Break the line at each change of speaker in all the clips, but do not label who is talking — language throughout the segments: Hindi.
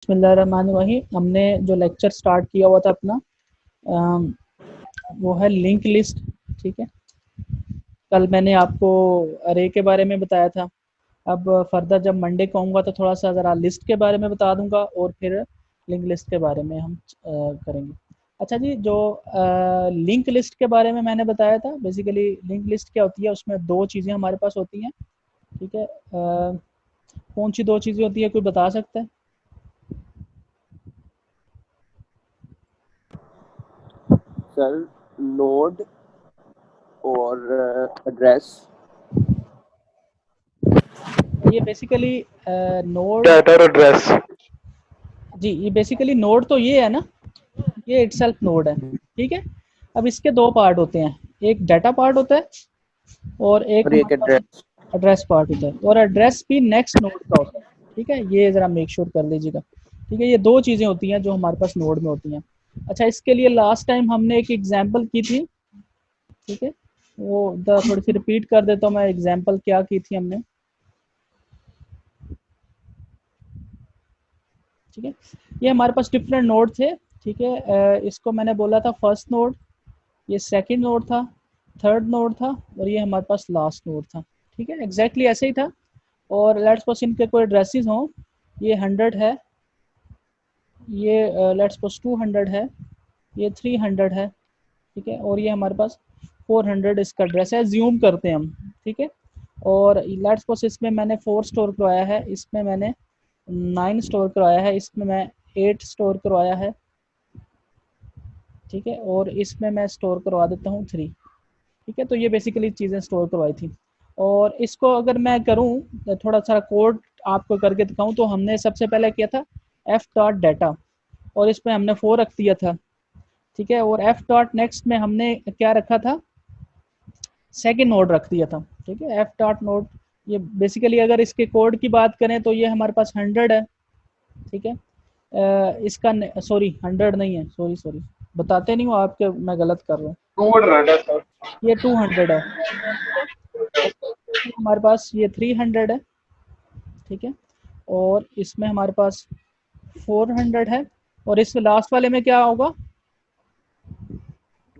बिस्मिल्लाहिर्रहमानिर्रहीम। हमने जो लेक्चर स्टार्ट किया हुआ था अपना वो है लिंक लिस्ट। ठीक है, कल मैंने आपको अरे के बारे में बताया था। अब फर्दर जब मंडे को आऊँगा तो थोड़ा सा ज़रा लिस्ट के बारे में बता दूंगा और फिर लिंक लिस्ट के बारे में हम करेंगे। अच्छा जी, जो लिंक लिस्ट के बारे में मैंने बताया था, बेसिकली लिंक लिस्ट क्या होती है, उसमें दो चीज़ें हमारे पास होती हैं। ठीक है, कौन सी दो चीज़ें होती है, कोई बता सकता है?
सर, नोड और एड्रेस।
ये बेसिकली नोड
डाटा और एड्रेस।
जी, ये बेसिकली नोड तो ये है ना, ये इटसेल्फ नोड है। ठीक है, अब इसके दो पार्ट होते हैं, एक डाटा पार्ट होता है और एक
और एक
हमारे पास
एड्रेस।
एड्रेस पार्ट होता है, और एड्रेस भी नेक्स्ट नोड का होता है। ठीक है, ये ज़रा मेक श्योर कर लीजिएगा। ठीक है, ये दो चीज़ें होती हैं जो हमारे पास नोड में होती हैं। अच्छा, इसके लिए लास्ट टाइम हमने एक एग्जांपल की थी। ठीक है, वो थोड़ी सी रिपीट कर देता हूँ मैं, एग्जांपल क्या की थी हमने। ठीक है, ये हमारे पास डिफरेंट नोड थे। ठीक है, इसको मैंने बोला था फर्स्ट नोड, ये सेकंड नोड था, थर्ड नोड था, और ये हमारे पास लास्ट नोड था। ठीक है, एग्जैक्टली ऐसे ही था। और लेट्स सपोज इनके कोई एड्रेसेस हों, ये 100 है, ये लेट्स सपोज 200 है, ये 300 है। ठीक है, और ये हमारे पास 400 इसका एड्रेस है, ज्यूम करते हैं हम। ठीक है, और लेट्स सपोज इसमें मैंने 4 स्टोर करवाया है, इसमें मैंने 9 स्टोर करवाया है, इसमें मैं 8 स्टोर करवाया है। ठीक है, और इसमें मैं स्टोर करवा देता हूँ 3। ठीक है, तो ये बेसिकली चीज़ें स्टोर करवाई थी। और इसको अगर मैं करूँ थोड़ा सा कोड आपको करके दिखाऊँ, तो हमने सबसे पहले किया था एफ डॉट डाटा, और इसमें हमने 4 रख दिया था। ठीक है, और एफ डॉट नेक्स्ट में हमने क्या रखा था, सेकेंड नोड रख दिया था। ठीक है, एफ डॉट नोड, ये बेसिकली अगर इसके कोड की बात करें तो ये हमारे पास 100 है। ठीक है, इसका सॉरी 100 नहीं है, सॉरी सॉरी, बताते नहीं हो आपके, मैं गलत कर रहा हूँ,
200 है सर।
ये 200 है। ठीक है, और हमारे पास ये 300 है। ठीक है, और इसमें हमारे पास 400 है, और इस लास्ट वाले में क्या होगा,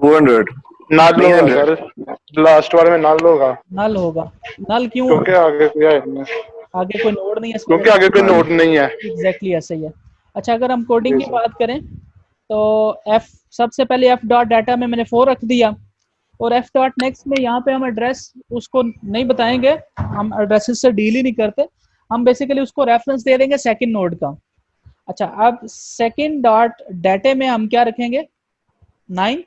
200 नाल होगा सर, लास्ट वाले में नाल होगा
नल होगा। नल क्यों
क्योंकि
होगा,
आगे कोई है नहीं,
आगे कोई नोड नहीं है इस वजह
क्योंकि आगे कोई नोड नहीं है।
से। एग्जैक्टली ऐसा ही है। अच्छा, अगर हम कोडिंग
जी
की
सर।
बात करें तो एफ, सबसे पहले एफ डॉट डाटा में मैंने 4 रख दिया, और एफ डॉट नेक्स्ट में यहाँ पे हम एड्रेस उसको नहीं बताएंगे, हम एड्रेसेस से डील ही नहीं करते, हम बेसिकली उसको रेफरेंस दे देंगे सेकंड नोड का। अच्छा, अब सेकंड डॉट डाटे में हम क्या रखेंगे, 9,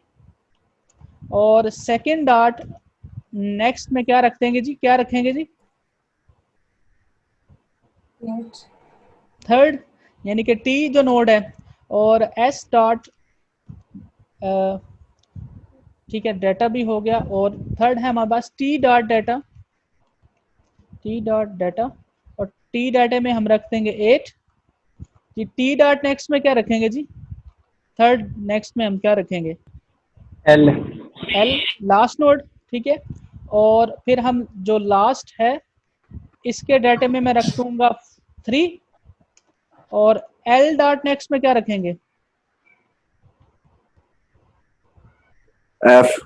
और सेकंड डॉट नेक्स्ट में क्या रख देंगे जी, क्या रखेंगे जी, थर्ड, यानी कि टी जो नोड है, और एस डॉट, ठीक है, डाटा भी हो गया, और थर्ड है हमारे पास T dot data, T dot data, और टी डाटा में हम रख देंगे 8। कि टी डॉट नेक्स्ट में क्या रखेंगे जी, थर्ड नेक्स्ट में हम क्या रखेंगे,
एल।
L, last node. ठीक है, और फिर हम जो लास्ट है इसके डाटे में मैं रख दूंगा 3, और एल डॉट नेक्स्ट में क्या रखेंगे,
एफ।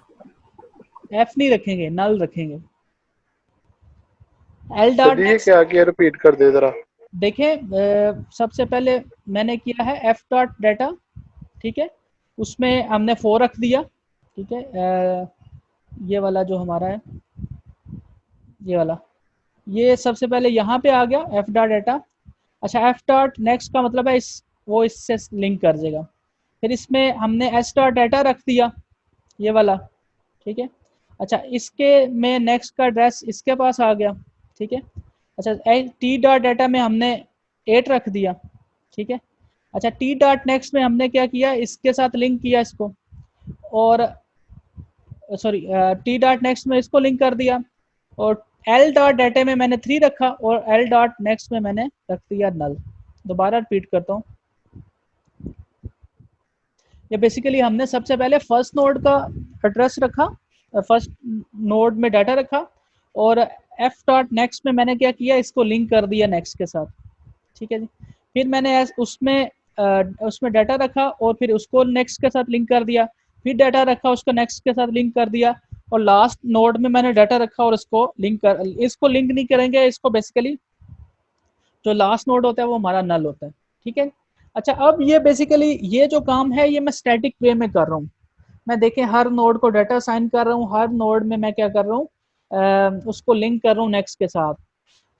एफ नहीं रखेंगे, नल रखेंगे। एल
सर
डॉट
जी ये
नेक्स्ट,
क्या किया, रिपीट कर दे जरा।
देखें, सबसे पहले मैंने किया है एफ डॉट डाटा। ठीक है, उसमें हमने 4 रख दिया। ठीक है, ये वाला जो हमारा है, ये वाला, ये सबसे पहले यहाँ पे आ गया एफ डॉट डाटा। अच्छा, एफ डॉट नेक्स्ट का मतलब है इस, वो इससे लिंक कर देगा। फिर इसमें हमने एस डॉट डाटा रख दिया, ये वाला। ठीक है, अच्छा, इसके में नेक्स्ट का एड्रेस इसके पास आ गया। ठीक है, अच्छा, टी डॉट डाटा में हमने 8 रख दिया। ठीक है, अच्छा, टी डॉट नेक्स्ट में हमने क्या किया, इसके साथ लिंक किया इसको, और सॉरी, टी डॉट नेक्स्ट में इसको लिंक कर दिया, और एल डॉट डाटा में मैंने 3 रखा, और एल डॉट नेक्स्ट में मैंने रख दिया नल। दोबारा रिपीट करता हूँ, ये बेसिकली हमने सबसे पहले फर्स्ट नोड का एड्रेस रखा, फर्स्ट नोड में डाटा रखा, और एफ डॉट नेक्स्ट में मैंने क्या किया, इसको लिंक कर दिया नेक्स्ट के साथ। ठीक है जी, फिर मैंने उसमें डाटा रखा और फिर उसको नेक्स्ट के साथ लिंक कर दिया, फिर डाटा रखा उसको नेक्स्ट के साथ लिंक कर दिया, और लास्ट नोड में मैंने डाटा रखा और इसको लिंक नहीं करेंगे, इसको बेसिकली जो लास्ट नोड होता है वो हमारा नल होता है, ठीक है। अच्छा, अब ये बेसिकली ये जो काम है ये मैं स्टैटिक वे में कर रहा हूँ। मैं देखें हर नोड को डाटा साइन कर रहा हूँ, हर नोड में मैं क्या कर रहा हूँ, उसको लिंक कर रहा हूँ नेक्स्ट के साथ।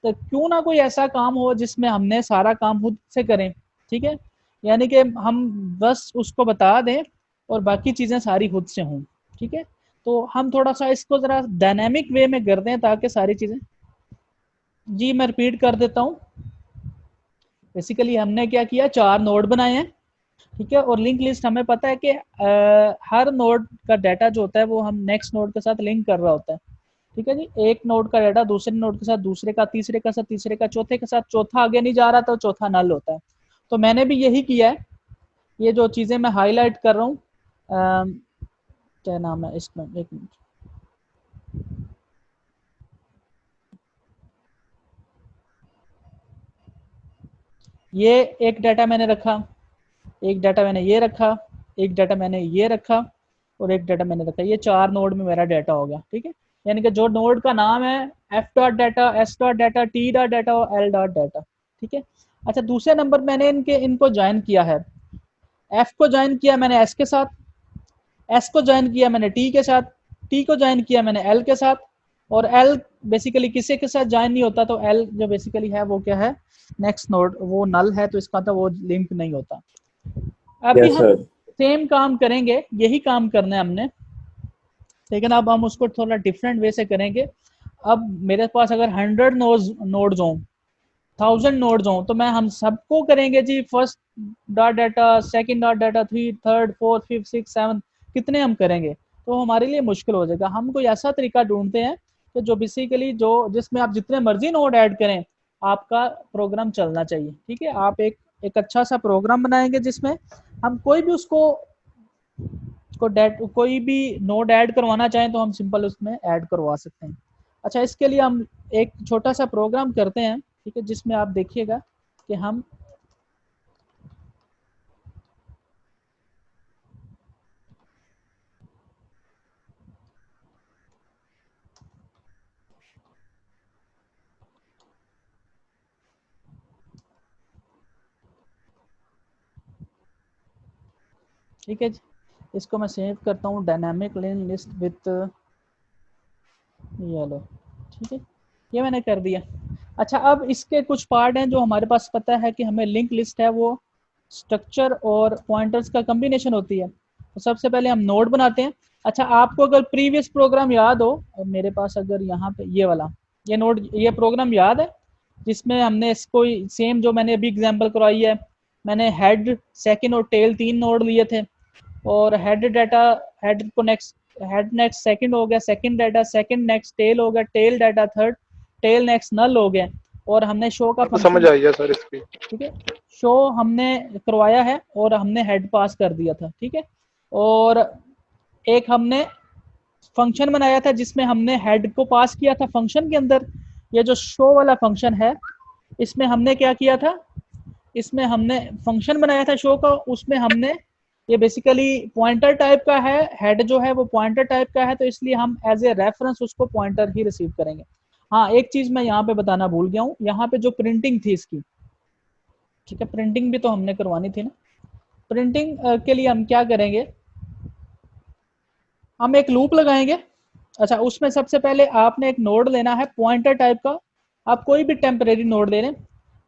तो क्यों ना कोई ऐसा काम हो जिसमें हमने सारा काम खुद से करें, ठीक है, यानी कि हम बस उसको बता दें और बाकी चीज़ें सारी खुद से हों, ठीक है। तो हम थोड़ा सा इसको ज़रा डायनेमिक वे में कर दें ताकि सारी चीज़ें, जी मैं रिपीट कर देता हूँ। बेसिकली हमने क्या किया, 4 नोड बनाए हैं, ठीक है, और लिंक लिस्ट हमें पता है कि हर नोड का डाटा जो होता है वो हम नेक्स्ट नोड के साथ लिंक कर रहा होता है, ठीक है जी। एक नोड का डाटा दूसरे नोड के साथ, दूसरे का तीसरे का साथ, तीसरे का चौथे के साथ, चौथा आगे नहीं जा रहा तो चौथा नल होता है। तो मैंने भी यही किया है। ये जो चीज़ें मैं हाईलाइट कर रहा हूँ, क्या नाम है इसमें, एक मिनट, ये एक डाटा मैंने रखा, एक डाटा मैंने ये रखा, एक डाटा मैंने ये रखा, और एक डाटा मैंने रखा। ये 4 नोड में मेरा डाटा हो गया, ठीक है। यानी कि जो नोड का नाम है F dot data, S dot data, T dot data और एल डॉट डाटा, ठीक है। अच्छा, दूसरे नंबर मैंने इनको ज्वाइन किया है। एफ को ज्वाइन किया मैंने एस के साथ, एस को ज्वाइन किया मैंने टी के साथ, टी को ज्वाइन किया मैंने एल के साथ, और एल बेसिकली किसी के साथ ज्वाइन नहीं होता, तो एल जो बेसिकली है वो क्या है, नेक्स्ट नोड, वो नल है, तो इसका तो वो लिंक नहीं होता। अभी हम सेम काम करेंगे, यही काम करना है हमने, लेकिन अब हम उसको थोड़ा डिफरेंट वे से करेंगे। अब मेरे पास अगर 100 नोड्स हों, 1000 नोड्स हों, तो मैं हम सबको करेंगे जी first dot data, second dot data, third, fourth, fifth, six, seven, कितने हम करेंगे, तो हमारे लिए मुश्किल हो जाएगा। हम कोई ऐसा तरीका ढूंढते हैं कि जो बेसिकली जिसमें आप जितने मर्जी नोड ऐड करें, आपका प्रोग्राम चलना चाहिए, ठीक है। आप एक अच्छा सा प्रोग्राम बनाएंगे जिसमें हम कोई भी कोई भी नोड ऐड करवाना चाहें तो हम सिंपल उसमें ऐड करवा सकते हैं। अच्छा, इसके लिए हम एक छोटा सा प्रोग्राम करते हैं, ठीक है, जिसमें आप देखिएगा कि हम ठीक है जी, इसको मैं सेव करता हूँ, dynamic link list with yellow, ठीक है, ये मैंने कर दिया। अच्छा, अब इसके कुछ पार्ट हैं जो हमारे पास पता है कि हमें लिंक लिस्ट है वो स्ट्रक्चर और पॉइंटर्स का कम्बिनेशन होती है। तो सबसे पहले हम नोड बनाते हैं। अच्छा, आपको अगर प्रीवियस प्रोग्राम याद हो, और मेरे पास अगर यहाँ पे ये प्रोग्राम याद है जिसमें हमने इसको सेम जो मैंने अभी एग्जांपल करवाई है, मैंने हेड, सेकंड और टेल 3 नोड लिए थे, और हेड नेक्स्ट सेकंड हो गया, second data, second next tail हो गया, tail data third, tail next null हो गया, और हमने शो का
तो समझ आई है सर इसकी।
ठीक है, शो हमने करवाया है और हमने हेड पास कर दिया था, ठीक है। और एक हमने फंक्शन बनाया था जिसमें हमने हेड को पास किया था फंक्शन के अंदर। ये जो शो वाला फंक्शन है, इसमें हमने क्या किया था, इसमें हमने फंक्शन बनाया था शो का, उसमें हमने ये बेसिकली पॉइंटर टाइप का है, हेड जो है वो पॉइंटर टाइप का है, तो इसलिए हम एज ए रेफरेंस उसको पॉइंटर ही रिसीव करेंगे। हाँ, एक चीज मैं यहाँ पे बताना भूल गया हूँ, यहाँ पे जो प्रिंटिंग थी इसकी, ठीक है, प्रिंटिंग भी तो हमने करवानी थी ना। प्रिंटिंग के लिए हम क्या करेंगे, हम एक लूप लगाएंगे। अच्छा, उसमें सबसे पहले आपने एक नोड लेना है पॉइंटर टाइप का, आप कोई भी टेम्परेरी नोड ले लें,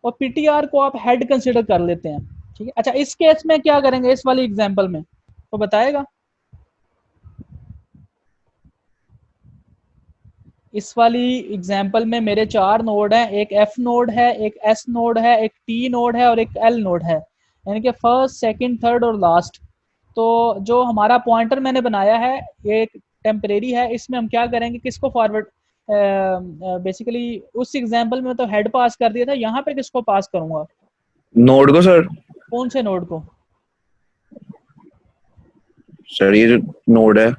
और पीटीआर को आप हेड कंसिडर कर लेते हैं, ठीक है। अच्छा, इस केस में क्या करेंगे, इस वाली एग्जांपल में तो बताएगा, इस वाली एग्जांपल में मेरे 4 नोड हैं, एक एफ नोड है, एक एस नोड है, एक टी नोड है और एक एल नोड है, यानी कि फर्स्ट, सेकंड, थर्ड और लास्ट। तो जो हमारा पॉइंटर मैंने बनाया है ये एक टेम्परेरी है, इसमें हम क्या करेंगे, किसको फॉरवर्ड, बेसिकली उस एग्जांपल में तो हेड पास कर दिया था, यहाँ पे किसको पास करूंगा,
नोड को सर।
कौन से नोड को?
सर ये जो नोड है,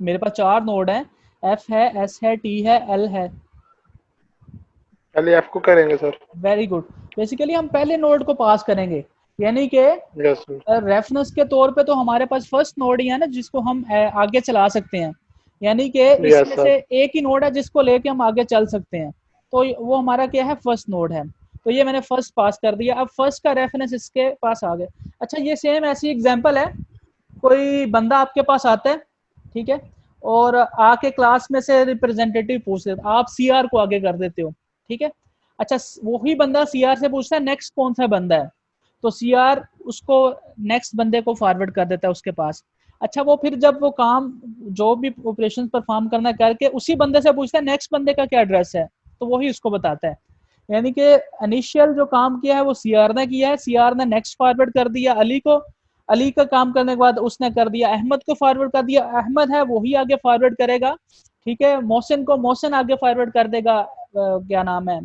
मेरे पास 4 नोड हैं, एफ है, एस है, टी है, एल है।
पहले एफ को करेंगे सर।
Very good. बेसिकली हम पहले नोड को पास करेंगे, यानी कि
यस सर।
रेफरेंस के तौर पे तो हमारे पास फर्स्ट नोड ही है ना जिसको हम आगे चला सकते हैं, यानी कि
यस
इसमें
सर।
से एक ही नोड है जिसको लेके हम आगे चल सकते हैं, तो वो हमारा क्या है, फर्स्ट नोड है। तो ये मैंने फर्स्ट पास कर दिया, अब फर्स्ट का रेफरेंस इसके पास आ गया। अच्छा, ये सेम ऐसी एग्जांपल है, कोई बंदा आपके पास आता है, ठीक है, और आके क्लास में से रिप्रेजेंटेटिव पूछ लेता, आप सीआर को आगे कर देते हो, ठीक है। अच्छा, वही बंदा सीआर से पूछता है नेक्स्ट कौन सा बंदा है, तो सीआर उसको नेक्स्ट बंदे को फॉरवर्ड कर देता है उसके पास। अच्छा, वो फिर जब वो काम जो भी ऑपरेशन परफॉर्म करना करके उसी बंदे से पूछता है नेक्स्ट बंदे का क्या एड्रेस है, तो वही उसको बताता है। यानी कि इनिशियल जो काम किया है वो सीआर ने किया है, सीआर ने नेक्स्ट फॉरवर्ड कर दिया अली को, अली का काम करने के बाद उसने कर दिया अहमद को फॉरवर्ड कर दिया, अहमद है वही आगे फॉरवर्ड करेगा, ठीक है, मोहसिन को मोहसिन आगे फॉरवर्ड कर देगा, क्या नाम है,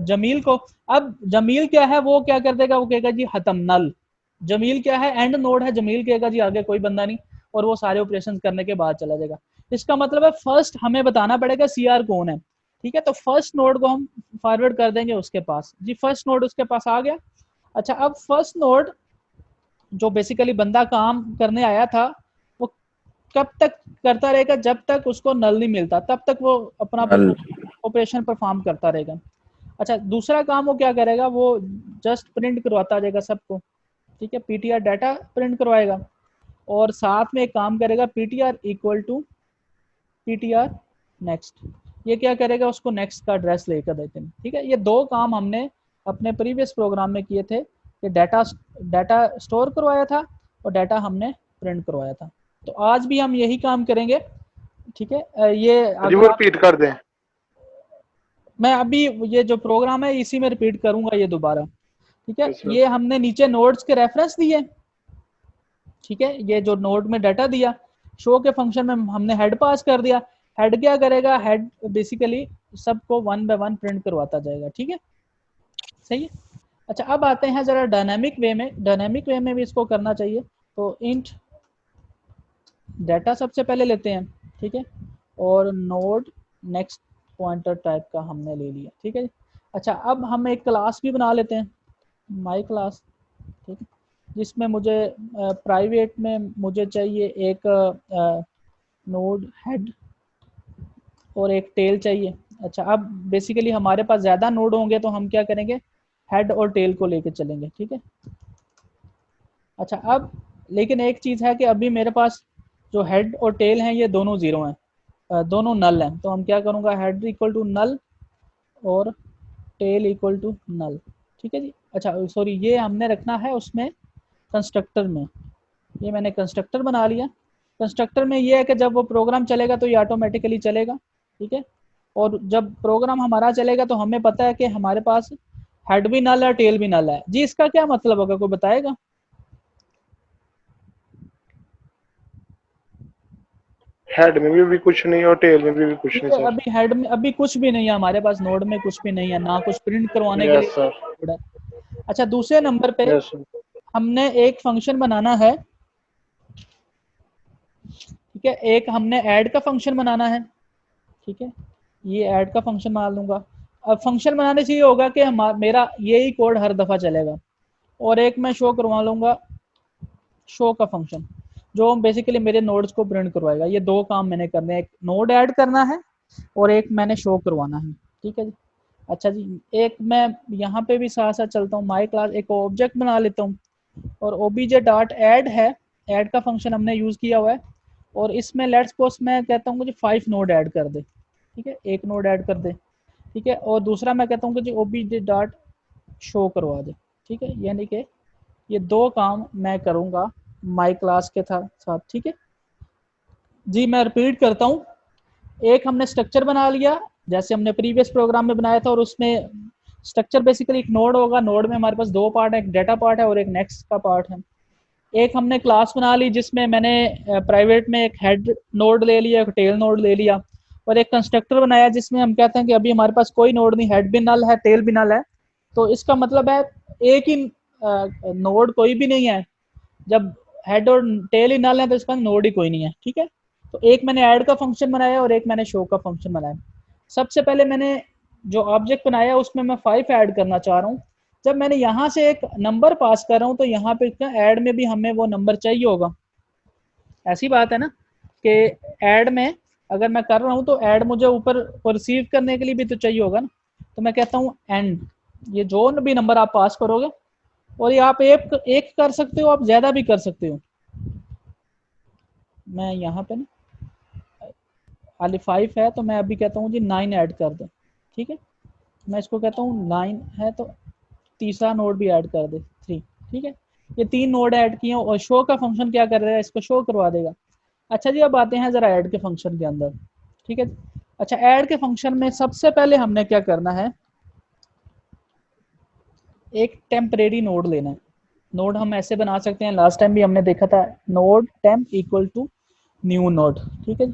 जमील को। अब जमील क्या है, वो क्या कर देगा, वो कहेगा जी खत्म नल। जमील क्या है, एंड नोड है, जमील कहेगा जी आगे कोई बंदा नहीं, और वो सारे ऑपरेशन करने के बाद चला जाएगा। इसका मतलब है फर्स्ट हमें बताना पड़ेगा सीआर कौन है, ठीक है, तो फर्स्ट नोड को हम फॉरवर्ड कर देंगे उसके पास, जी फर्स्ट नोड उसके पास आ गया। अच्छा, अब फर्स्ट नोड जो बेसिकली बंदा काम करने आया था वो कब तक करता रहेगा, जब तक उसको नल नहीं मिलता तब तक वो अपना
नल।
ऑपरेशन परफॉर्म करता रहेगा। अच्छा, दूसरा काम वो क्या करेगा, वो जस्ट प्रिंट करवाता जाएगा सबको, ठीक है, पीटीआर डाटा प्रिंट करवाएगा, और साथ में एक काम करेगा PTR equal to PTR next. ये क्या करेगा, उसको नेक्स्ट का एड्रेस लेकर देते हैं, ठीक है। ये दो काम हमने अपने प्रीवियस प्रोग्राम में किए थे, कि डाटा डाटा स्टोर करवाया था और डाटा हमने प्रिंट करवाया था। तो आज भी हम यही काम करेंगे, ठीक है। ये अगर आप,
रिपीट कर दें।
मैं अभी ये जो प्रोग्राम है इसी में रिपीट करूंगा ये दोबारा, ठीक है।
Yes sir.
ये हमने नीचे नोड्स के रेफरेंस दिए, ठीक है, ये जो नोड में डाटा दिया, शो के फंक्शन में हमने हेड पास कर दिया, हेड क्या करेगा, हेड बेसिकली सबको वन बाय वन प्रिंट करवाता जाएगा, ठीक है, सही है। अच्छा, अब आते हैं जरा डायनामिक वे में, डायनामिक वे में भी इसको करना चाहिए, तो इंट डाटा सबसे पहले लेते हैं, ठीक है, और नोड नेक्स्ट पॉइंटर टाइप का हमने ले लिया, ठीक है। अच्छा, अब हम एक क्लास भी बना लेते हैं, माई क्लास, ठीक है, जिसमें मुझे प्राइवेट में मुझे चाहिए एक नोड हेड और एक टेल चाहिए। अच्छा, अब बेसिकली हमारे पास ज़्यादा नोड होंगे तो हम क्या करेंगे, हेड और टेल को लेके चलेंगे, ठीक है। अच्छा, अब लेकिन एक चीज़ है कि अभी मेरे पास जो हेड और टेल हैं ये दोनों ज़ीरो हैं, दोनों नल हैं, तो हम क्या करूँगा, हेड इक्वल टू नल और टेल इक्वल टू नल, ठीक है जी। अच्छा सॉरी, ये हमने रखना है उसमें कंस्ट्रक्टर में, ये मैंने कंस्ट्रक्टर बना लिया। कंस्ट्रक्टर में ये है कि जब वो प्रोग्राम चलेगा तो ये ऑटोमेटिकली चलेगा, ठीक है, और जब प्रोग्राम हमारा चलेगा तो हमें पता है कि हमारे पास हेड भी नल है, टेल भी नल है। जी इसका क्या मतलब होगा, कोई बताएगा?
हेड में भी कुछ नहीं और टेल में भी कुछ
ठीक
नहीं
है,
सर।
अभी हेड में अभी कुछ भी नहीं है हमारे पास, नोड में कुछ भी नहीं है, ना कुछ प्रिंट करवाने के
यस
लिए
सर।
नोड है। अच्छा, दूसरे नंबर पे
यस सर।
हमने एक फंक्शन बनाना है, ठीक है, एक हमने ऐड का फंक्शन बनाना है, ठीक है, ये ऐड का फंक्शन बना लूंगा। अब फंक्शन बनाने से ये होगा कि मेरा यही कोड हर दफ़ा चलेगा, और एक मैं शो करवा लूँगा शो का फंक्शन, जो बेसिकली मेरे नोड्स को प्रिंट करवाएगा। ये दो काम मैंने करने हैं, एक नोड ऐड करना है और एक मैंने शो करवाना है, ठीक है जी। अच्छा जी, एक मैं यहाँ पे भी साथ साथ चलता हूँ, माई क्लास एक ऑब्जेक्ट बना लेता हूँ, और ओबीजे डॉट ऐड है, ऐड का फंक्शन हमने यूज़ किया हुआ है, और इसमें लेट्स सपोज मैं कहता हूँ मुझे 5 नोड ऐड कर दे, ठीक है, एक नोड ऐड कर दे, ठीक है, और दूसरा मैं कहता हूँ कि जी ओबीजे डॉट शो करवा दे, ठीक है, यानी कि ये दो काम मैं करूँगा माई क्लास के साथ, ठीक है जी। मैं रिपीट करता हूँ, एक हमने स्ट्रक्चर बना लिया जैसे हमने प्रीवियस प्रोग्राम में बनाया था, और उसमें स्ट्रक्चर बेसिकली एक नोड होगा, नोड में हमारे पास दो पार्ट है, एक डाटा पार्ट है और एक नेक्स्ट का पार्ट है। एक हमने क्लास बना ली जिसमें मैंने प्राइवेट में एक हेड नोड ले लिया, एक टेल नोड ले लिया, और एक कंस्ट्रक्टर बनाया जिसमें हम कहते हैं कि अभी हमारे पास कोई नोड नहीं, हेड भी नल है, टेल भी नल है, तो इसका मतलब है एक ही नोड कोई भी नहीं है, जब हेड और टेल ही नल है तो इसका नोड ही कोई नहीं है, ठीक है। तो एक मैंने ऐड का फंक्शन बनाया और एक मैंने शो का फंक्शन बनाया। सबसे पहले मैंने जो ऑब्जेक्ट बनाया उसमें मैं 5 ऐड करना चाह रहा हूँ। जब मैंने यहाँ से एक नंबर पास कर रहा हूँ तो यहाँ पे ऐड में भी हमें वो नंबर चाहिए होगा। ऐसी बात है ना कि ऐड में अगर मैं कर रहा हूँ तो ऐड मुझे ऊपर परसीव करने के लिए भी तो चाहिए होगा ना। तो मैं कहता हूँ एंड, ये जो भी नंबर आप पास करोगे, और ये आप एक कर सकते हो, आप ज़्यादा भी कर सकते हो। मैं यहाँ पे ना खाली 5 है तो मैं अभी कहता हूँ जी 9 ऐड कर दे, ठीक है। मैं इसको कहता हूँ 9 है तो तीसरा नोड भी ऐड कर दे 3, ठीक है। ये 3 नोड ऐड किए और शो का फंक्शन क्या कर रहा है, इसको शो करवा देगा। अच्छा जी, अब आते हैं ज़रा ऐड के फंक्शन के अंदर, ठीक है। अच्छा, ऐड के फंक्शन में सबसे पहले हमने क्या करना है, एक टेम्परेरी नोड लेना है। नोड हम ऐसे बना सकते हैं, लास्ट टाइम भी हमने देखा था, node temp equal to new node, ठीक है।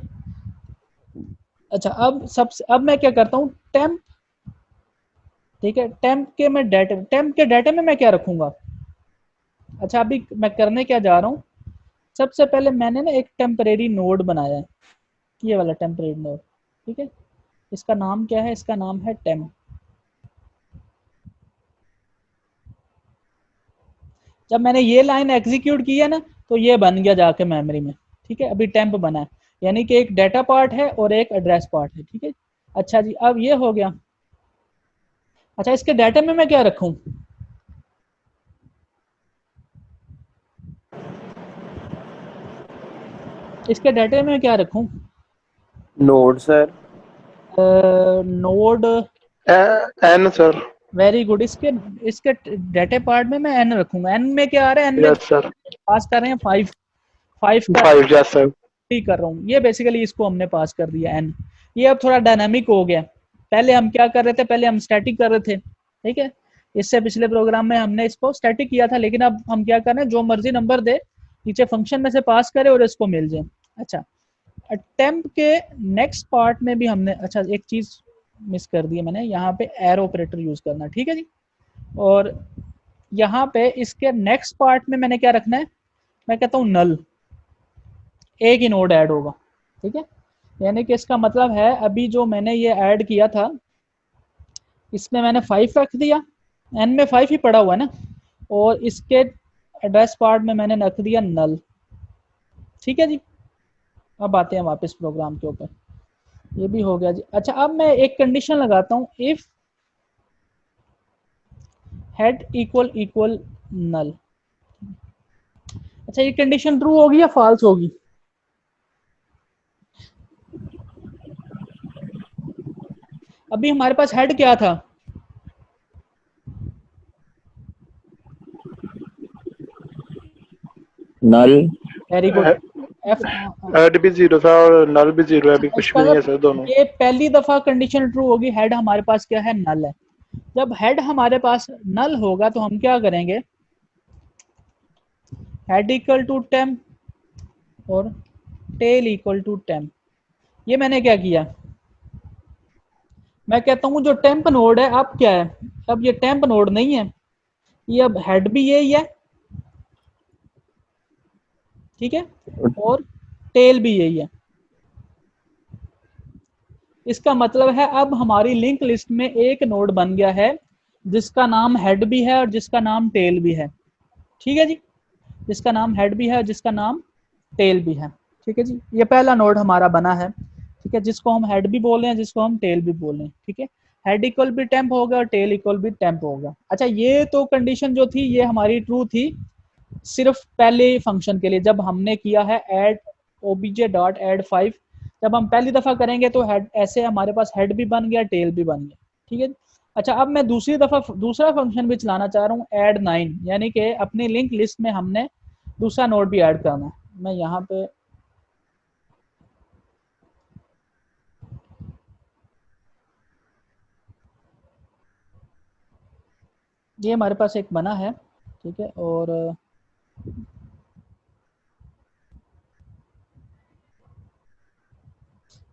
अच्छा, अब मैं क्या करता हूँ, टेम्प, ठीक है। टेम्प के डाटा में मैं क्या रखूंगा। अच्छा, अभी मैं करने क्या जा रहा हूँ, सबसे पहले मैंने ना एक टेम्परेरी नोड बनाया है, ये वाला टेम्परेरी नोड, ठीक है। इसका नाम क्या है, इसका नाम है टेम्प। जब मैंने ये लाइन एग्जीक्यूट की है ना तो ये बन गया जाके मेमोरी में, ठीक है। अभी टेम्प बना है, यानी कि एक डाटा पार्ट है और एक एड्रेस पार्ट है, ठीक है। अच्छा जी, अब ये हो गया। अच्छा, इसके डाटा में मैं क्या रखूं, इसके डाटे में क्या रखूं,
node sir.
Node,
N sir.
Very good. इसके इसके डाटे पार्ट में मैं एन रखूंगा। एन में क्या आ रहा है, एन में
यस सर।
पास कर रहे हैं 5, 5 का
5 यस सर।
ही कर रहा हूँ, ये बेसिकली इसको हमने पास कर दिया एन। ये अब थोड़ा डायनामिक हो गया, पहले हम क्या कर रहे थे, पहले हम स्टैटिक कर रहे थे, ठीक है। इससे पिछले प्रोग्राम में हमने इसको स्टैटिक किया था, लेकिन अब हम क्या कर रहे हैं, जो मर्जी नंबर दे नीचे फंक्शन में से पास करे और इसको मिल जाए। अच्छा, अटेम्प्ट के नेक्स्ट पार्ट में भी हमने, अच्छा एक चीज़ मिस कर दी है मैंने, यहाँ पे एरो ऑपरेटर यूज़ करना, ठीक है जी। और यहाँ पे इसके नेक्स्ट पार्ट में मैंने क्या रखना है, मैं कहता हूँ नल, एक ही नोड ऐड होगा, ठीक है। यानी कि इसका मतलब है अभी जो मैंने ये ऐड किया था इसमें मैंने 5 रख दिया, एन में 5 ही पड़ा हुआ है ना, और इसके एड्रेस पार्ट में मैंने रख दिया नल, ठीक है जी। अब आते हैं वापस प्रोग्राम के ऊपर, ये भी हो गया जी। अच्छा, अब मैं एक कंडीशन लगाता हूँ, इफ हेड इक्वल इक्वल नल। अच्छा, ये कंडीशन ट्रू होगी या फॉल्स होगी, अभी हमारे पास हेड क्या था,
null.
Very good. F,
head भी 0 था और नल भी 0 है, अभी कुछ
इसका
भी नहीं है
मतलब
सर दोनों।
ये पहली दफा कंडीशन ट्रू होगी, हेड हमारे पास क्या है, नल है। जब हेड हमारे पास नल होगा तो हम क्या करेंगे, हेड इक्वल टू टेम्प और टेल इक्वल टू टेम्प। ये मैंने क्या किया, मैं कहता हूँ जो टेम्प नोड है अब क्या है, अब ये टेम्प नोड नहीं है, ये अब हेड भी यही है, ठीक है, और टेल भी यही है। इसका मतलब है अब हमारी लिंक लिस्ट में एक नोड बन गया है जिसका नाम हेड भी है और जिसका नाम टेल भी है, ठीक है जी। जिसका नाम हेड भी है, जिसका नाम टेल भी है, ठीक है जी। ये पहला नोड हमारा बना है, ठीक है, जिसको हम हेड भी बोल रहे हैं, जिसको हम टेल भी बोल रहे हैं, ठीक है। हेड इक्वल भी टेम्प होगा और टेल इक्वल भी टेम्प होगा। अच्छा, ये तो कंडीशन जो थी ये हमारी ट्रू थी सिर्फ पहले फंक्शन के लिए, जब हमने किया है ऐड obj डॉट एड 5, जब हम पहली दफ़ा करेंगे तो हेड ऐसे हमारे पास हेड भी बन गया, टेल भी बन गया, ठीक है। अच्छा, अब मैं दूसरी दफ़ा दूसरा फंक्शन भी चलाना चाह रहा हूँ, ऐड 9, यानी कि अपनी लिंक लिस्ट में हमने दूसरा नोड भी ऐड करना है। मैं यहाँ पे ये हमारे पास एक बना है, ठीक है, और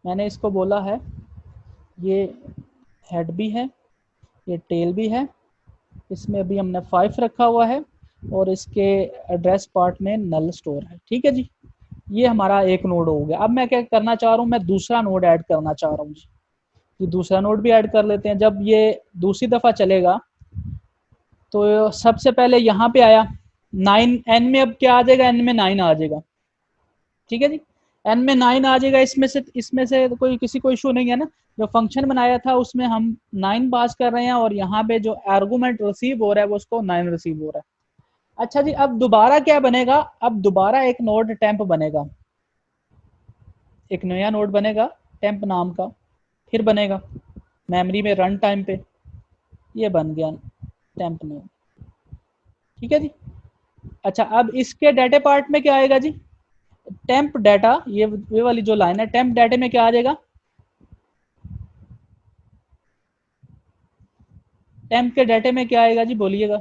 मैंने इसको बोला है ये हेड भी है, ये टेल भी है, इसमें अभी हमने 5 रखा हुआ है और इसके एड्रेस पार्ट में नल स्टोर है, ठीक है जी। ये हमारा एक नोड हो गया। अब मैं क्या करना चाह रहा हूँ, मैं दूसरा नोड ऐड करना चाह रहा हूँ जी। कि दूसरा नोड भी ऐड कर लेते हैं। जब ये दूसरी दफ़ा चलेगा तो सबसे पहले यहाँ पे आया 9, n में अब क्या आ जाएगा, n में 9 आ जाएगा, ठीक है जी। n में 9 आ जाएगा, इसमें से कोई किसी को इशू नहीं है ना। जो फंक्शन बनाया था उसमें हम 9 पास कर रहे हैं और यहाँ पे जो आर्गूमेंट रिसीव हो रहा है वो उसको 9 रिसीव हो रहा है। अच्छा जी, अब दोबारा क्या बनेगा, अब दोबारा एक नोड टेम्प बनेगा, एक नया नोड बनेगा टेम्प नाम का, फिर बनेगा मेमोरी में रन टाइम पे, ये बन गया टेम्प नोड, ठीक है जी। अच्छा, अब इसके डाटा पार्ट में क्या आएगा जी, टेम्प डाटा, ये वाली जो लाइन है, टेम्प डाटा में क्या आ जाएगा, टेम्प के डाटे में क्या आएगा जी, बोलिएगा।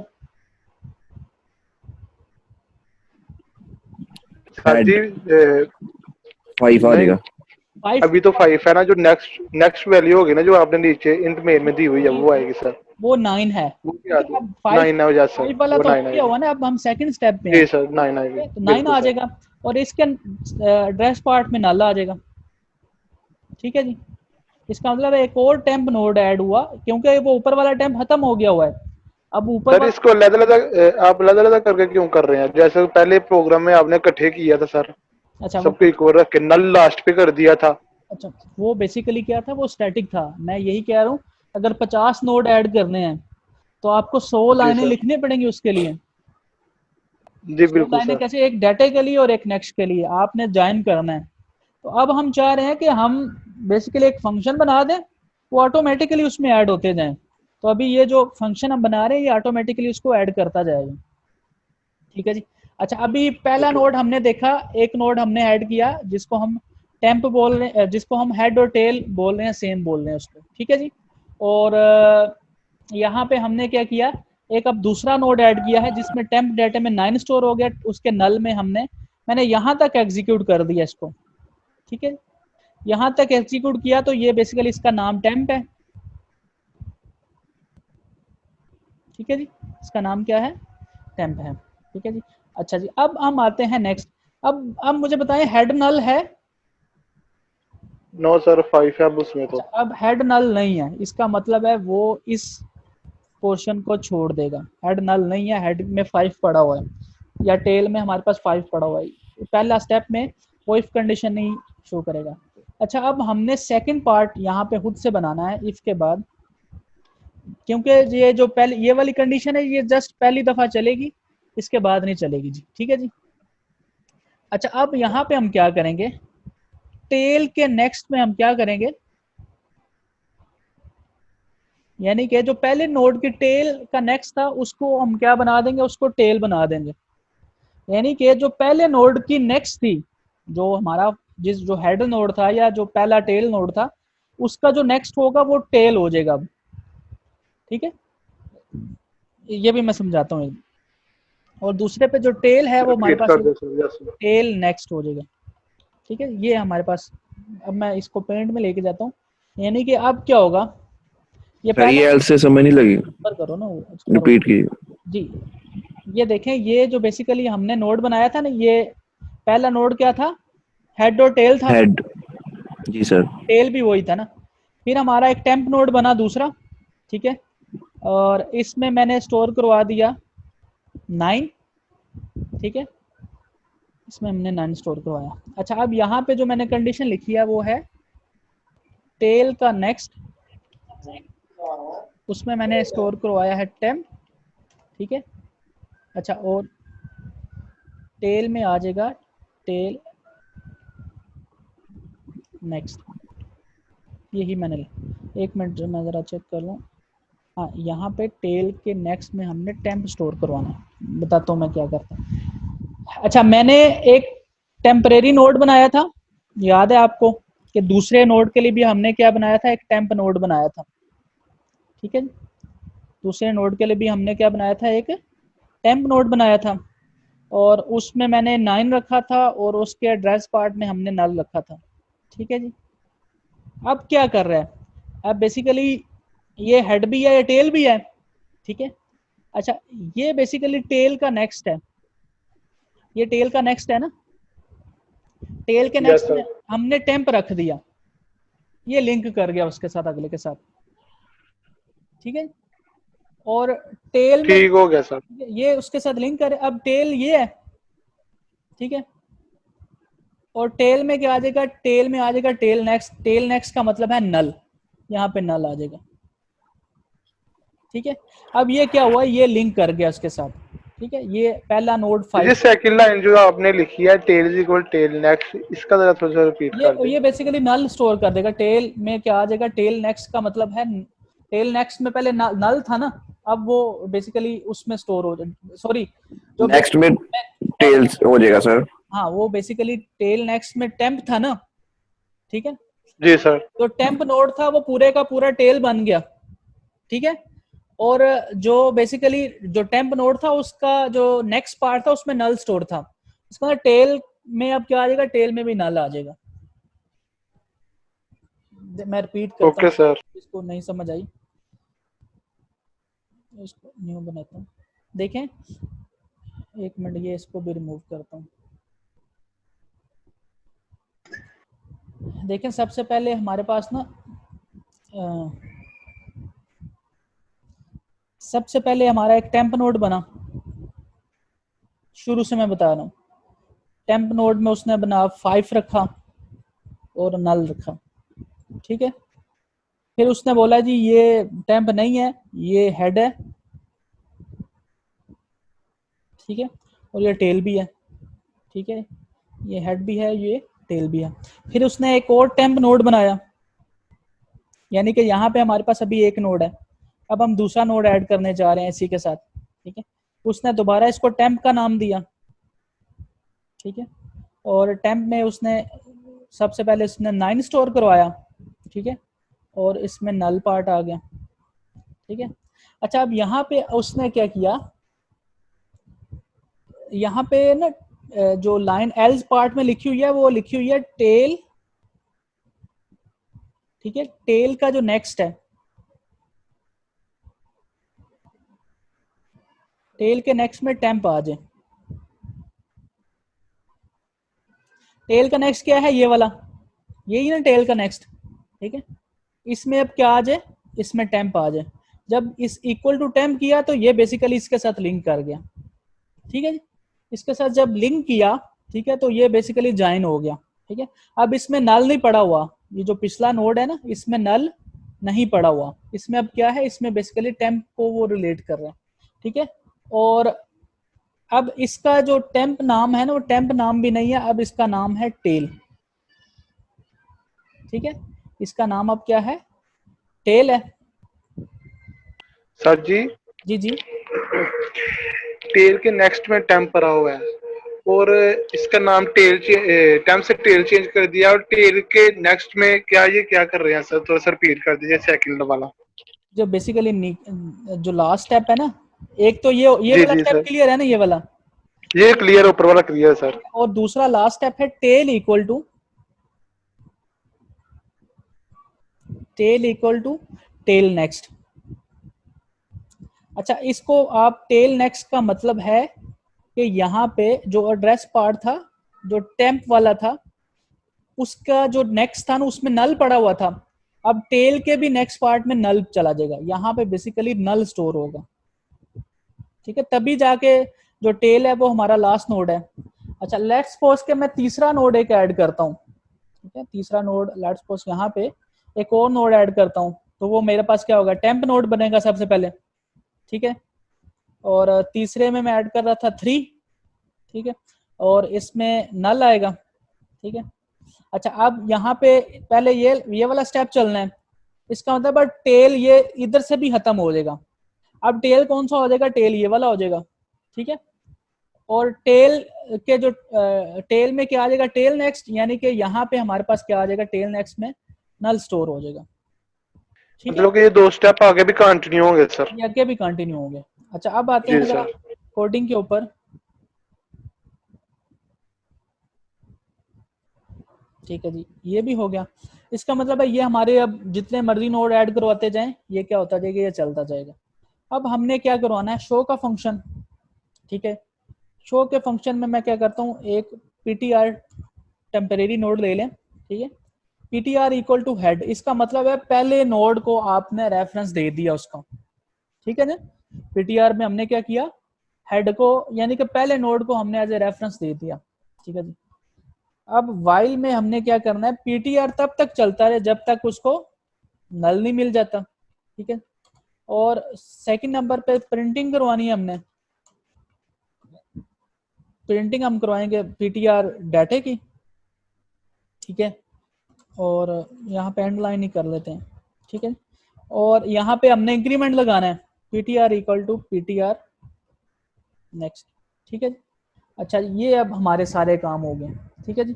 सर जी
5 आ
नहीं,
जाएगा।
5
अभी तो 5 है ना, जो नेक्स्ट वैल्यू होगी ना जो आपने नीचे इंट मेन में दी हुई है वो आएगी सर।
वो 9 है,
वो क्या
ठीक है। अब 5
9 है वजह सर,
5 वाला
वो
तो
9
हो गया
आएगी।
हुआ ना, अब हम सेकंड स्टेप पे हैं,
जी सर 9 आएगी,
तो 9
बिल्कुल
आ
सर।
जाएगा और इसके एड्रेस पार्ट में नल आ जाएगा, ठीक है जी। इसका मतलब एक और टेम्प नोड ऐड हुआ, क्योंकि वो ऊपर वाला टेम्प खत्म हो गया हुआ है। अब ऊपर
सर
वाला,
इसको अलग-अलग आप अलग-अलग करके क्यों कर रहे हैं? जैसे पहले प्रोग्राम में आपने इकट्ठे किया था सर,
अच्छा वो,
सबको इक्वल रख के नल लास्ट पे कर दिया था।
अच्छा वो बेसिकली क्या था, वो स्टैटिक था। मैं यही कह रहा हूँ, अगर 50 नोड ऐड करने हैं तो आपको 100
जी
लाइनें
सर,
लिखनी पड़ेंगी उसके लिए।
जी
100
बिल्कुल
लाइनें
सर।
कैसे, एक डाटा के लिए और एक नेक्स्ट के लिए आपने ज्वाइन करना है। तो अब हम चाह रहे हैं कि हम बेसिकली एक फंक्शन बना दें, वो ऑटोमेटिकली उसमें ऐड होते जाएं। तो अभी ये जो फंक्शन हम बना रहे हैं ये ऑटोमेटिकली उसको ऐड करता जाएगा, ठीक है जी। अच्छा, अभी पहला
ओके
नोड हमने देखा, एक नोड हमने ऐड किया जिसको हम टेम्प बोल रहे हैं, जिसको हम हेड और टेल बोल रहे हैं, सेम बोल रहे हैं उसको, ठीक है जी। और यहाँ पे हमने क्या किया, एक अब दूसरा नोड ऐड किया है जिसमें टेम्प डाटा में 9 स्टोर हो गया, उसके नल में मैंने यहाँ तक एग्जीक्यूट कर दिया इसको, ठीक है। यहाँ तक एग्जीक्यूट किया तो ये बेसिकली इसका नाम टेम्प है, ठीक है जी। इसका नाम क्या है, टेम्प है, ठीक है जी। अच्छा जी, अब हम आते हैं नेक्स्ट। अब मुझे बताएं, हेड नल है।
नो सर 5 है अब उसमें
अच्छा,
तो।
अब हेड नल नहीं है, इसका मतलब है वो इस पोर्शन को छोड़ देगा। हेड नल नहीं है, हेड में 5 पड़ा हुआ है या टेल में हमारे पास 5 पड़ा हुआ है। पहला स्टेप में वो इफ कंडीशन नहीं शो करेगा। अच्छा, अब हमने सेकंड पार्ट यहाँ पे खुद से बनाना है इफ के बाद, क्योंकि ये जो पहले ये वाली कंडीशन है ये जस्ट पहली दफा चलेगी, इसके बाद नहीं चलेगी जी, ठीक है जी। अच्छा, अब यहाँ पे हम क्या करेंगे, टेल के नेक्स्ट में हम क्या करेंगे, यानी कि जो पहले नोड की टेल का नेक्स्ट था उसको हम क्या बना देंगे, उसको टेल बना देंगे। यानी कि जो पहले नोड की नेक्स्ट थी, जो हमारा जो हेड नोड था या जो पहला टेल नोड था, उसका जो नेक्स्ट होगा वो टेल हो जाएगा अब, ठीक है। ये भी मैं समझाता हूँ। और दूसरे पे जो टेल है वो हमारे
रिपीट
पास
कर दो sir, yes sir.
Tail next हो जाएगा, ठीक है। ये हमारे पास, अब मैं इसको पेंट में लेके जाता हूँ। यानी कि अब क्या होगा, ये
सर
पहला
ये एल से समझ नहीं लगी,
ऊपर करो ना, करो
रिपीट कीजिए।
जी। ये देखें, ये जो बेसिकली हमने नोड बनाया था ना, ये पहला नोड क्या था, हेड और टेल था।
हेड, जी सर।
टेल भी वही था ना। फिर हमारा एक टेम्प नोड बना दूसरा, ठीक है। और इसमें मैंने स्टोर करवा दिया 9, ठीक है। इसमें हमने 9 स्टोर करवाया। अच्छा, अब यहाँ पे जो मैंने कंडीशन लिखी है वो है टेल का नेक्स्ट, उसमें मैंने स्टोर करवाया है टेम्प, ठीक है। अच्छा, और टेल में आ जाएगा टेल नेक्स्ट, यही मैंने, एक मिनट मैं ज़रा चेक कर लूँ। हाँ, यहाँ पे टेल के नेक्स्ट में हमने टेम्प स्टोर करवाना है। बताता हूँ मैं क्या करता हूँ। अच्छा, मैंने एक टेम्परेरी नोड बनाया था, याद है आपको, कि दूसरे नोड के लिए भी हमने क्या बनाया था, एक टेम्प नोड बनाया था, ठीक है। दूसरे नोड के लिए भी हमने क्या बनाया था, एक टेम्प नोड बनाया था। और उसमें मैंने 9 रखा था और उसके एड्रेस पार्ट में हमने नल रखा था, ठीक है जी। अब क्या कर रहा है, अब बेसिकली ये हेड भी है, ये टेल भी है, ठीक है। अच्छा, ये बेसिकली टेल का नेक्स्ट है, ये टेल का नेक्स्ट है ना। टेल के
यस
नेक्स्ट
सर।
में हमने टेम्प रख दिया, ये लिंक कर गया उसके साथ, अगले के साथ, ठीक है। और टेल में
ठीक हो गया सर।
ये उसके साथ लिंक करे, अब टेल ये है, ठीक है। और टेल में क्या आ जाएगा, टेल में आ जाएगा टेल नेक्स्ट। टेल नेक्स्ट का मतलब है नल, यहाँ पे नल आ जाएगा, ठीक है। अब ये क्या हुआ, ये लिंक कर गया उसके साथ, ठीक है। ये पहला नोड
ये
5,
सेकंड लाइन जो आपने लिखी है tail is equal tail next, इसका जरा थोड़ा सा रिपीट कर दें।
ये बेसिकली नल स्टोर कर देगा। टेल में क्या आ जाएगा, टेल नेक्स्ट का मतलब है, टेल नेक्स्ट में पहले नल था ना, अब वो बेसिकली उसमें स्टोर हो जाए, सॉरी जो
नेक्स्ट में टेल्स हो जाएगा सर।
हाँ, वो बेसिकली टेल नेक्स्ट में टेम्प था ना, ठीक है।
जी सर।
जो टेम्प नोड था वो पूरे का पूरा टेल बन गया, ठीक है। और जो बेसिकली जो टेम्प नोड था उसका जो नेक्स्ट पार्ट था उसमें नल स्टोर था, इसका मतलब टेल में अब क्या आ जाएगा, टेल में भी नल आ जाएगा। मैं रिपीट करता
ओके
हूँ,
सर।
इसको नहीं समझ आई, इसको न्यू बनाता हूँ। देखें, एक मिनट, ये इसको भी रिमूव करता हूँ। देखें, सबसे पहले हमारे पास ना सबसे पहले हमारा एक टेम्प नोड बना, शुरू से मैं बता रहा हूँ। टेम्प नोड में उसने बना 5 रखा और नल रखा, ठीक है। फिर उसने बोला जी ये टेम्प नहीं है, ये हेड है, ठीक है, और ये टेल भी है, ठीक है। ये हेड भी है, ये टेल भी है। फिर उसने एक और टेम्प नोड बनाया, यानी कि यहाँ पे हमारे पास अभी एक नोड है, अब हम दूसरा नोड ऐड करने जा रहे हैं इसी के साथ, ठीक है। उसने दोबारा इसको टेम्प का नाम दिया, ठीक है। और टेम्प में उसने सबसे पहले उसने 9 स्टोर करवाया, ठीक है, और इसमें नल पार्ट आ गया, ठीक है। अच्छा, अब यहाँ पे उसने क्या किया, यहाँ पे ना जो लाइन एल्स पार्ट में लिखी हुई है वो लिखी हुई है टेल, ठीक है। टेल का जो नेक्स्ट है, टेल के नेक्स्ट में टेम्प आ जाए। टेल का नेक्स्ट क्या है, ये वाला, यही ना टेल का नेक्स्ट, ठीक है। इसमें अब क्या आ जाए, इसमें टेम्प आ जाए। जब इस इक्वल टू टेम्प किया तो ये बेसिकली इसके साथ लिंक कर गया, ठीक है जी। इसके साथ जब लिंक किया, ठीक है, तो ये बेसिकली ज्वाइन हो गया, ठीक है। अब इसमें नल नहीं पड़ा हुआ, ये जो पिछला नोड है ना, इसमें नल नहीं पड़ा हुआ, इसमें अब क्या है, इसमें बेसिकली टेम्प को वो रिलेट कर रहे हैं, ठीक है। और अब इसका जो टेम्प नाम है ना, वो टेम्प नाम भी नहीं है, अब इसका नाम है टेल, ठीक है। इसका नाम अब क्या है, टेल है।
सर जी,
जी जी,
टेल के नेक्स्ट में टेम्प पड़ा हुआ है और इसका नाम टेम्प से टेल चेंज कर दिया, और टेल के नेक्स्ट में क्या ये क्या कर रहे हैं सर, थोड़ा सा रिपीट कर दीजिए सेकंड वाला।
जो बेसिकली जो लास्ट स्टेप है ना, एक तो ये
जी
वाला
जी
स्टेप
सर,
क्लियर है ना, ये वाला,
ये क्लियर, ऊपर वाला क्लियर सर।
और दूसरा लास्ट स्टेप है tail equal to tail next. अच्छा, इसको आप टेल नेक्स्ट का मतलब है कि यहाँ पे जो एड्रेस पार्ट था, जो टेम्प वाला था, उसका जो नेक्स्ट था ना, उसमें नल पड़ा हुआ था। अब टेल के भी नेक्स्ट पार्ट में नल चला जाएगा, यहाँ पे बेसिकली नल स्टोर होगा, ठीक है। तभी जाके जो टेल है वो हमारा लास्ट नोड है। अच्छा, लेट्स सपोज के मैं तीसरा नोड एक ऐड करता हूँ, ठीक है। तीसरा नोड, लेट्स सपोज यहाँ पे एक और नोड ऐड करता हूँ, तो वो मेरे पास क्या होगा, टेम्प नोड बनेगा सबसे पहले, ठीक है। और तीसरे में मैं ऐड कर रहा था 3, ठीक है, और इसमें नल आएगा, ठीक है। अच्छा, अब यहाँ पे पहले ये वाला स्टेप चलना है, इसका मतलब टेल ये इधर से भी खत्म हो जाएगा। अब टेल कौन सा हो जाएगा, टेल ये वाला हो जाएगा, ठीक है। और टेल के जो टेल में क्या आ जाएगा, टेल नेक्स्ट, यानी कि यहाँ पे हमारे पास क्या आ जाएगा, टेल नेक्स्ट में नल स्टोर हो जाएगा, ठीक है।
मतलब कि ये 2 स्टेप आगे भी कंटिन्यू होंगे सर।
ये आगे भी कंटिन्यू होंगे। अच्छा, अब आते
जी
हैं जरा
सर।
कोडिंग के ऊपर, ठीक है जी। ये भी हो गया, इसका मतलब है ये हमारे अब जितने मर्जी नोड ऐड करवाते जाएं, ये क्या होता जाएगा, ये चलता जाएगा। अब हमने क्या करवाना है, शो का फंक्शन, ठीक है। शो के फंक्शन में मैं क्या करता हूँ, एक ptr टेम्परेरी नोड ले लें, ठीक है। ptr इक्वल टू हेड, इसका मतलब है पहले नोड को आपने रेफरेंस दे दिया उसका, ठीक है ना। ptr में हमने क्या किया, हेड को यानी कि पहले नोड को हमने एज ए रेफरेंस दे दिया, ठीक है जी। अब वाइल में हमने क्या करना है, ptr तब तक चलता है जब तक उसको नल नहीं मिल जाता, ठीक है। और सेकंड नंबर पे प्रिंटिंग करवानी है हमने, प्रिंटिंग हम करवाएंगे ptr डाटे की, ठीक है। और यहाँ पे एंड लाइन ही कर लेते हैं, ठीक है। और यहाँ पे हमने इंक्रीमेंट लगाना है, ptr equal to ptr next, ठीक है। अच्छा, ये अब हमारे सारे काम हो गए, ठीक है जी।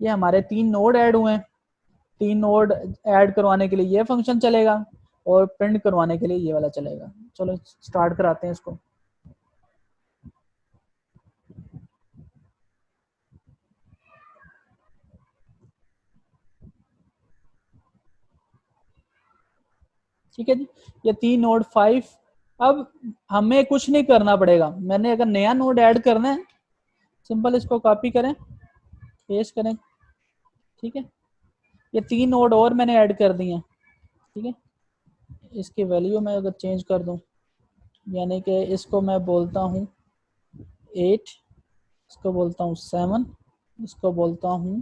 ये हमारे 3 नोड ऐड हुए हैं, 3 नोड ऐड करवाने के लिए ये फंक्शन चलेगा और प्रिंट करवाने के लिए ये वाला चलेगा। चलो स्टार्ट कराते हैं इसको। ठीक है जी, ये 3 नोड 5। अब हमें कुछ नहीं करना पड़ेगा, मैंने अगर नया नोड ऐड करना है, सिंपल इसको कॉपी करें, पेस्ट करें, ठीक है। ये 3 नोड और मैंने ऐड कर दिए हैं, ठीक है। इसकी वैल्यू मैं अगर चेंज कर दूं, यानी कि इसको मैं बोलता हूँ 8, इसको बोलता हूँ 7, इसको बोलता हूँ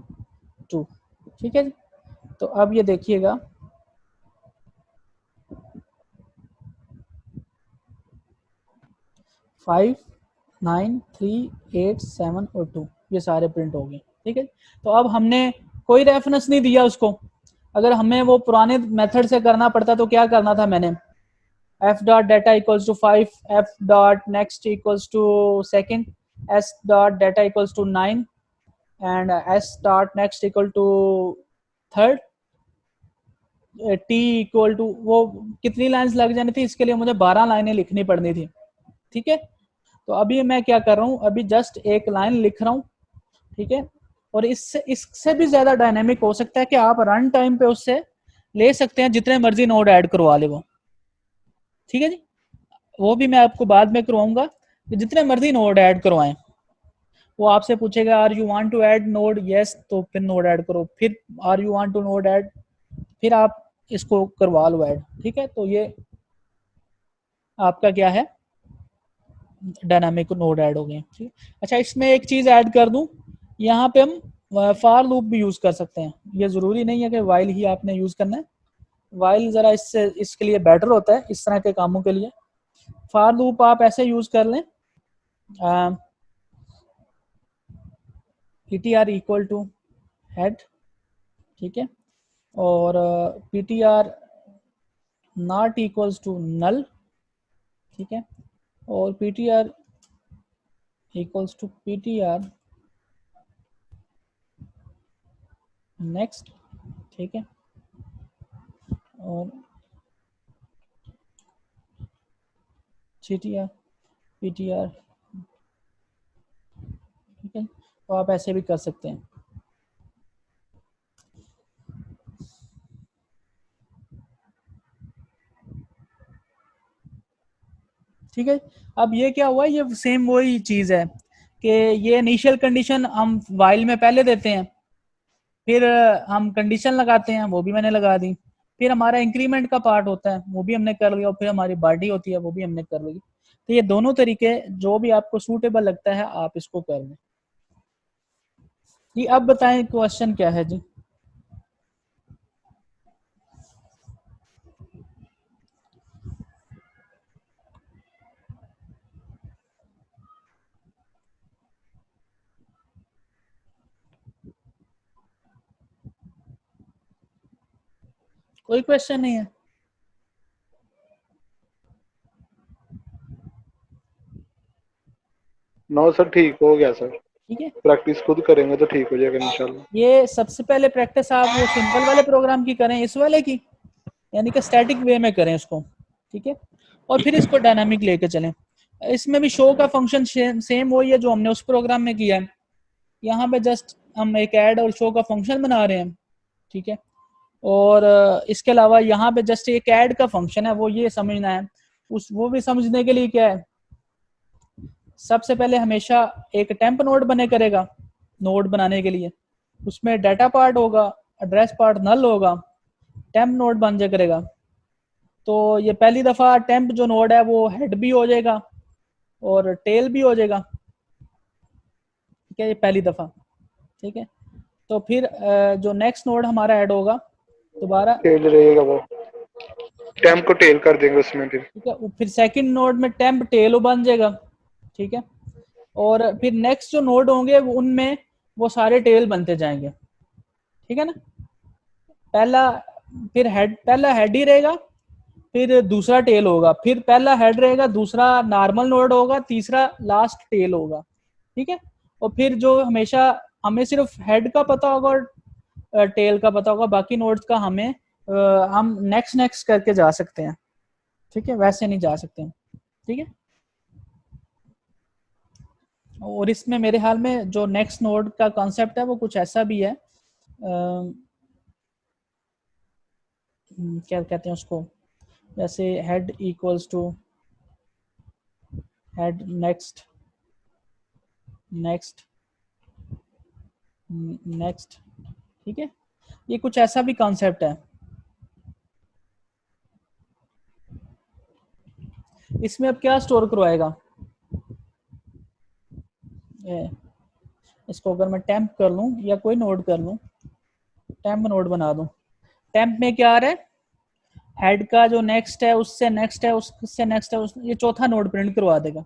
2, ठीक है जी। तो अब ये देखिएगा, 5, 9, 3, 8, 7 और 2 ये सारे प्रिंट हो गए, ठीक है। तो अब हमने कोई रेफरेंस नहीं दिया उसको। अगर हमें वो पुराने मेथड से करना पड़ता तो क्या करना था, मैंने f dot data equals to 5, f dot next equals to second, s dot data equals to 9 and s dot next equal to third, t equal to, वो कितनी लाइंस लग जानी थी, इसके लिए मुझे 12 लाइनें लिखनी पड़नी थी, ठीक है। तो अभी मैं क्या कर रहा हूँ, अभी जस्ट एक लाइन लिख रहा हूँ, ठीक है। और इससे भी ज्यादा डायनेमिक हो सकता है कि आप रन टाइम पे उससे ले सकते हैं जितने मर्जी नोड ऐड करवा ले वो, ठीक है जी। वो भी मैं आपको बाद में करवाऊंगा कि जितने मर्जी नोड ऐड करवाएं, वो आपसे पूछेगा are you want to add node, yes, तो फिर नोड ऐड करो, फिर are you want to node add, फिर आप इसको करवा लो ऐड, ठीक है। तो ये आपका क्या है, डायनामिक नोड ऐड हो गए, ठीक। अच्छा, इसमें एक चीज ऐड कर दूं, यहाँ पे हम फॉर लूप भी यूज कर सकते हैं, ये जरूरी नहीं है कि वाइल ही आपने यूज करना है। वाइल जरा इससे इसके लिए बेटर होता है इस तरह के कामों के लिए। फॉर लूप आप ऐसे यूज कर लें, ptr इक्वल टू हेड, ठीक है। और ptr not equals to null, ठीक है। और ptr equals to ptr next, ठीक है। और ptr ptr, ठीक है। तो आप ऐसे भी कर सकते हैं, ठीक है। अब ये क्या हुआ, ये सेम वही चीज है कि ये इनिशियल कंडीशन हम वाइल में पहले देते हैं, फिर हम कंडीशन लगाते हैं, वो भी मैंने लगा दी, फिर हमारा इंक्रीमेंट का पार्ट होता है वो भी हमने कर लिया, और फिर हमारी बॉडी होती है वो भी हमने कर ली। तो ये दोनों तरीके जो भी आपको सूटेबल लगता है आप इसको कर लें जी। अब बताएं क्वेश्चन क्या है जी। कोई क्वेश्चन नहीं है?
नो सर, ठीक हो गया सर,
ठीक है।
प्रैक्टिस खुद करेंगे तो ठीक हो जाएगा इंशाल्लाह।
ये सबसे पहले प्रैक्टिस आप वो सिंपल वाले प्रोग्राम की करें, इस वाले की, यानी कि स्टैटिक वे में करें इसको, ठीक है। और फिर इसको डायनामिक लेके चलें। इसमें भी शो का फंक्शन सेम वही है जो हमने उस प्रोग्राम में किया है। यहाँ पे जस्ट हम एक ऐड और शो का फंक्शन बना रहे हैं, ठीक है। और इसके अलावा यहाँ पे जस्ट एक ऐड का फंक्शन है, वो ये समझना है। वो भी समझने के लिए क्या है, सबसे पहले हमेशा एक टेम्प नोड बने करेगा, नोड बनाने के लिए उसमें डाटा पार्ट होगा एड्रेस पार्ट नल होगा, टेम्प नोड बन जाया करेगा। तो ये पहली दफ़ा टेम्प जो नोड है वो हेड भी हो जाएगा और टेल भी हो जाएगा, ठीक है, ये पहली दफ़ा, ठीक है। तो फिर जो नेक्स्ट नोड हमारा ऐड होगा दोबारा,
टेल रहेगा, वो टेम्प को टेल कर देंगे उसमें फिर।
ठीक है, फिर सेकंड नोड में टेम्प टेल बन जाएगा, ठीक है। और फिर नेक्स्ट जो नोड होंगे उनमें वो सारे टेल बनते जाएंगे, ठीक है ना। पहला हेड ही रहेगा, फिर दूसरा टेल होगा, फिर पहला हेड रहेगा, दूसरा नॉर्मल नोड होगा, तीसरा लास्ट टेल होगा, ठीक है। और फिर जो हमेशा हमें सिर्फ हेड का पता होगा और टेल का पता होगा, बाकी नोड्स का हमें हम नेक्स्ट करके जा सकते हैं, ठीक है, वैसे नहीं जा सकते हैं, ठीक है। और इसमें मेरे ख्याल में जो नेक्स्ट नोड का कॉन्सेप्ट है वो कुछ ऐसा भी है, क्या कहते हैं उसको, जैसे head equals to head next next next, ठीक है, ये कुछ ऐसा भी कॉन्सेप्ट है। इसमें अब क्या स्टोर करवाएगा, इसको अगर मैं टेम्प कर लूं या कोई नोड कर लूं, टेम्प नोड बना दूं, टेम्प में क्या आ रहा है, हेड का जो नेक्स्ट है उससे नेक्स्ट है उससे नेक्स्ट है ये चौथा नोड प्रिंट करवा देगा,